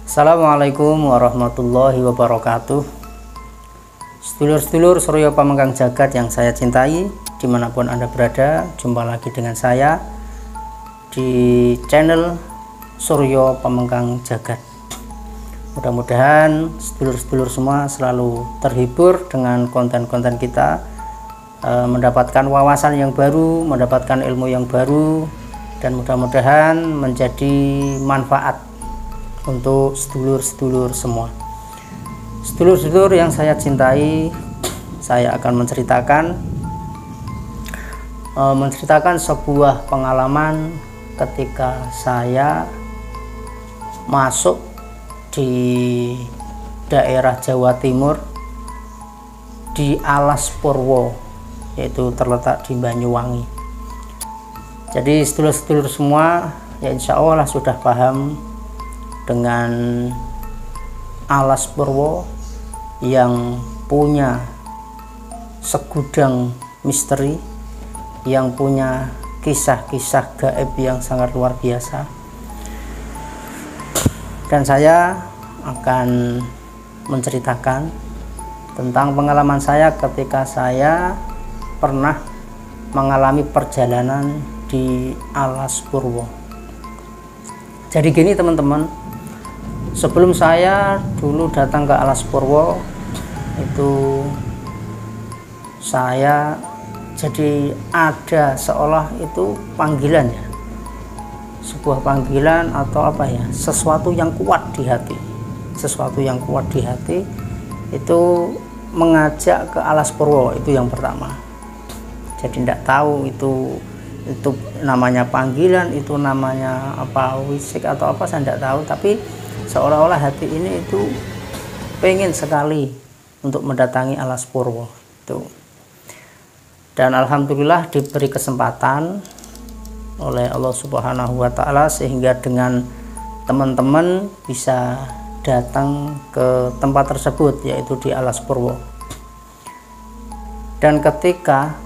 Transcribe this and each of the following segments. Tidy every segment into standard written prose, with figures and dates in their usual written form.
Assalamualaikum warahmatullahi wabarakatuh. Sedulur-sedulur Suryo Pamengkang Jagat yang saya cintai, dimanapun Anda berada, jumpa lagi dengan saya di channel Suryo Pamengkang Jagat. Mudah-mudahan sedulur-sedulur semua selalu terhibur dengan konten-konten kita, mendapatkan wawasan yang baru, mendapatkan ilmu yang baru, dan mudah-mudahan menjadi manfaat untuk sedulur-sedulur semua. Sedulur-sedulur yang saya cintai, saya akan menceritakan sebuah pengalaman ketika saya masuk di daerah Jawa Timur di Alas Purwo, yaitu terletak di Banyuwangi. Jadi sedulur-sedulur semua ya insya Allah sudah paham dengan Alas Purwo yang punya segudang misteri, yang punya kisah-kisah gaib yang sangat luar biasa. Dan saya akan menceritakan tentang pengalaman saya ketika saya pernah mengalami perjalanan di Alas Purwo. Jadi gini teman-teman, sebelum saya dulu datang ke Alas Purwo itu saya jadi ada seolah itu panggilan ya, sebuah panggilan atau apa ya, sesuatu yang kuat di hati, itu mengajak ke Alas Purwo. Itu yang pertama. Jadi tidak tahu itu namanya panggilan, itu namanya apa, wisik atau apa, saya tidak tahu, tapi seolah-olah hati ini itu pengen sekali untuk mendatangi Alas Purwo itu. Dan alhamdulillah diberi kesempatan oleh Allah Subhanahu wa Ta'ala sehingga dengan teman-teman bisa datang ke tempat tersebut, yaitu di Alas Purwo. Dan ketika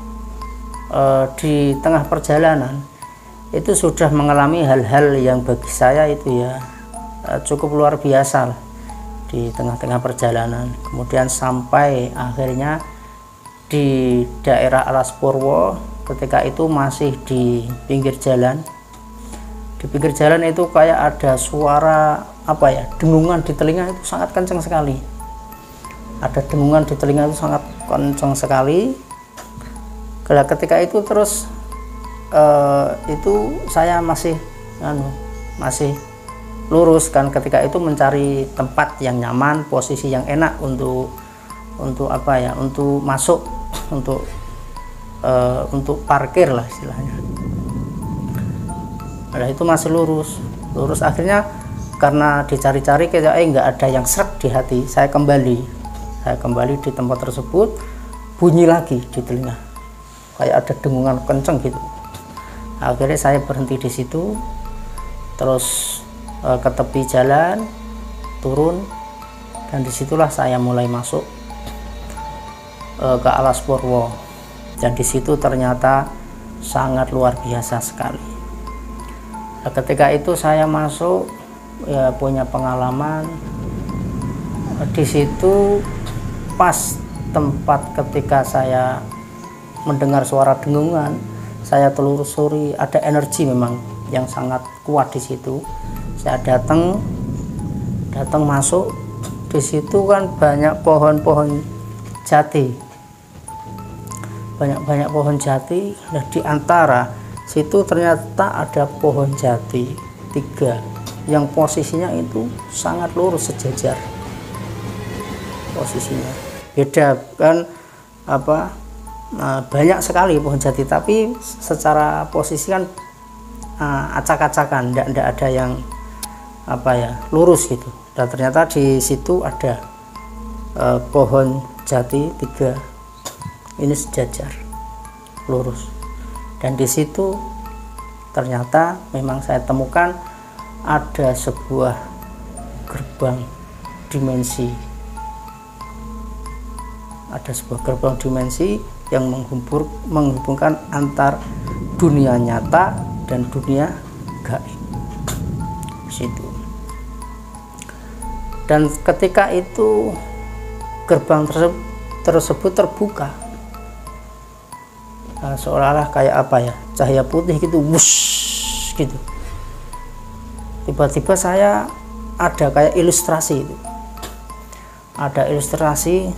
di tengah perjalanan itu sudah mengalami hal-hal yang bagi saya itu ya cukup luar biasa di tengah-tengah perjalanan. Kemudian sampai akhirnya di daerah Alas Purwo, ketika itu masih di pinggir jalan. Di pinggir jalan itu kayak ada suara apa ya, dengungan di telinga itu sangat kencang sekali. Ada dengungan di telinga itu sangat kencang sekali. Ketika itu terus itu saya masih lurus kan, ketika itu mencari tempat yang nyaman, posisi yang enak untuk apa ya, untuk masuk, untuk parkir lah istilahnya. Nah itu masih lurus akhirnya karena dicari-cari kayak nggak ada yang srek di hati, saya kembali di tempat tersebut. Bunyi lagi di telinga kayak ada dengungan kenceng gitu. Akhirnya saya berhenti di situ, terus ke tepi jalan, turun, dan disitulah saya mulai masuk ke Alas Purwo. Dan disitu ternyata sangat luar biasa sekali. Nah, ketika itu saya masuk ya punya pengalaman di situ. Pas tempat ketika saya mendengar suara dengungan, saya telusuri, ada energi memang yang sangat kuat di situ. Saya datang masuk, di situ kan banyak pohon-pohon jati, banyak pohon jati. Nah di antara situ ternyata ada pohon jati 3 yang posisinya itu sangat lurus sejajar. Posisinya beda kan apa, banyak sekali pohon jati, tapi secara posisi kan acak-acakan, tidak ada yang lurus gitu. Dan ternyata di situ ada pohon jati 3 ini sejajar lurus, dan di situ ternyata memang saya temukan ada sebuah gerbang dimensi, yang menghubungkan antar dunia nyata dan dunia gaib di situ. Dan ketika itu gerbang tersebut terbuka, seolah-olah kayak cahaya putih gitu, wush gitu. Tiba-tiba saya ada kayak ilustrasi itu, ada ilustrasi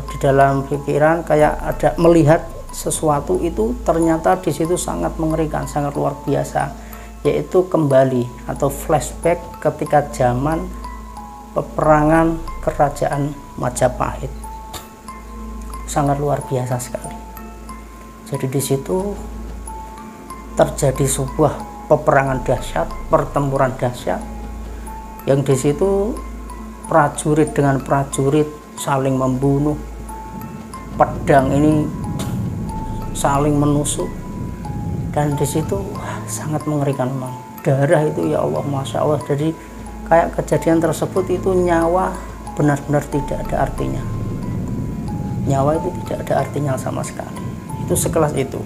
di dalam pikiran, kayak ada melihat sesuatu itu. Ternyata di situ sangat mengerikan, sangat luar biasa, yaitu kembali atau flashback ketika zaman peperangan kerajaan Majapahit. Sangat luar biasa sekali. Jadi di situ terjadi sebuah peperangan dahsyat, pertempuran dahsyat, yang di situ prajurit dengan prajurit saling membunuh, pedang ini saling menusuk, dan di situ sangat mengerikan memang. Darah itu ya Allah, masya Allah. Jadi kayak kejadian tersebut itu nyawa benar-benar tidak ada artinya. Nyawa itu tidak ada artinya sama sekali. Itu sekelas itu.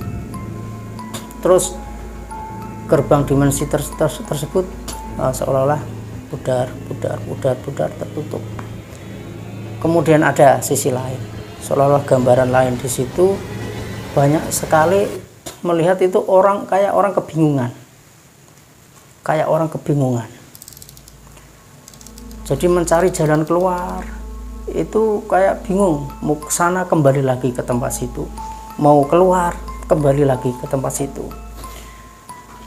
Terus gerbang dimensi tersebut seolah-olah pudar tertutup. Kemudian ada sisi lain, seolah-olah gambaran lain di situ. Banyak sekali melihat itu kayak orang kebingungan. Jadi mencari jalan keluar itu kayak bingung, mau ke sana kembali lagi ke tempat situ, mau keluar kembali lagi ke tempat situ.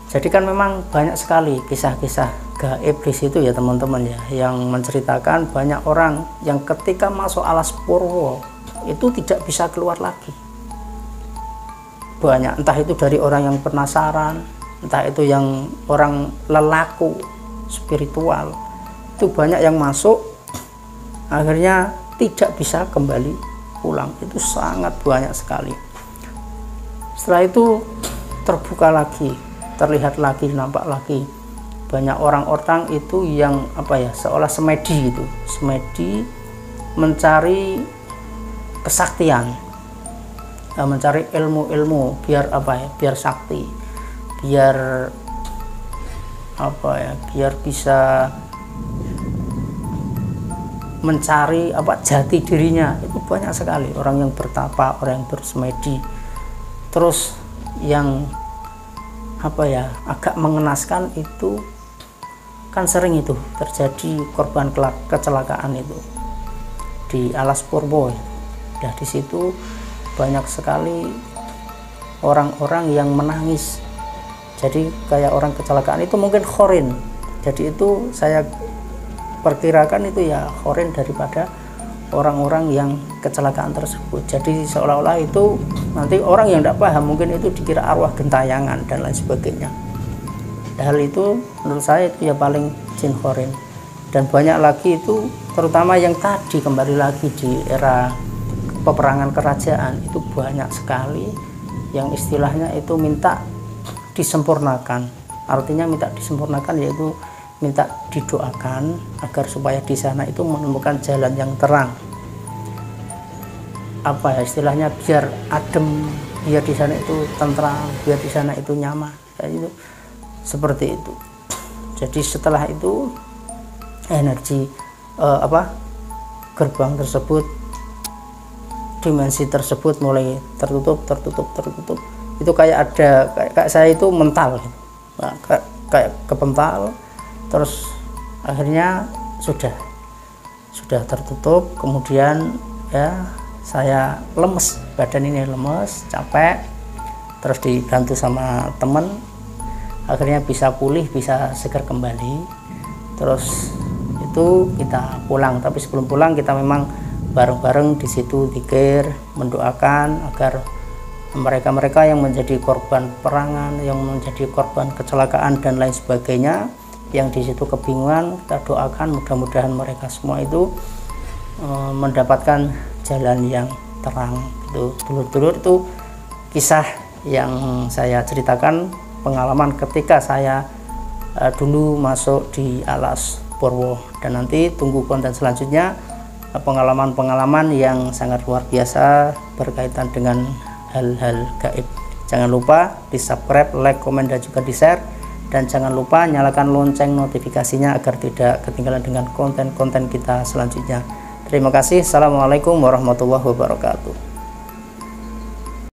Jadi kan memang banyak sekali kisah-kisah gaib di situ ya teman-teman ya, yang menceritakan banyak orang yang ketika masuk alas purwo itu tidak bisa keluar lagi. Banyak, entah itu dari orang yang penasaran, entah itu yang orang lelaku spiritual, itu banyak yang masuk akhirnya tidak bisa kembali pulang. Itu sangat banyak sekali. Setelah itu terbuka lagi, terlihat lagi, nampak lagi banyak orang-orang itu yang seolah semedi itu, semedi mencari kesaktian, mencari ilmu-ilmu biar biar sakti, biar biar bisa mencari jati dirinya. Itu banyak sekali orang yang bertapa, orang yang bersemedi. Terus yang agak mengenaskan itu kan sering itu terjadi korban kecelakaan itu di alas purwo. Nah di situ banyak sekali orang-orang yang menangis. Jadi kayak orang kecelakaan itu mungkin khorin. Jadi itu saya perkirakan itu ya khorin daripada orang-orang yang kecelakaan tersebut. Jadi seolah-olah itu nanti orang yang tidak paham mungkin itu dikira arwah gentayangan dan lain sebagainya. Hal itu menurut saya itu ya paling jin khorin. Dan banyak lagi itu terutama yang tadi kembali lagi di era peperangan kerajaan, itu banyak sekali yang istilahnya itu minta disempurnakan. Artinya minta disempurnakan yaitu minta didoakan agar supaya di sana itu menemukan jalan yang terang. Istilahnya biar adem, biar di sana itu tentram, biar di sana itu nyaman. Itu seperti itu. Jadi setelah itu energi gerbang tersebut, dimensi tersebut mulai tertutup. Itu kayak saya itu mental gitu. Nah, kayak kepental. Terus akhirnya sudah tertutup. Kemudian ya saya lemes, badan ini lemes, capek. Terus dibantu sama teman, akhirnya bisa pulih, bisa segar kembali. Terus itu kita pulang. Tapi sebelum pulang kita memang bareng-bareng di situ zikir, mendoakan agar mereka yang menjadi korban perangan, yang menjadi korban kecelakaan dan lain sebagainya, yang di situ kebingungan, kita doakan mudah-mudahan mereka semua itu mendapatkan jalan yang terang. Itu dulur-dulur, itu kisah yang saya ceritakan, pengalaman ketika saya dulu masuk di Alas Purwo, dan nanti tunggu konten selanjutnya, pengalaman-pengalaman yang sangat luar biasa berkaitan dengan hal-hal gaib. Jangan lupa di subscribe, like, komen, dan juga di share, dan jangan lupa nyalakan lonceng notifikasinya agar tidak ketinggalan dengan konten-konten kita selanjutnya. Terima kasih. Assalamualaikum warahmatullahi wabarakatuh.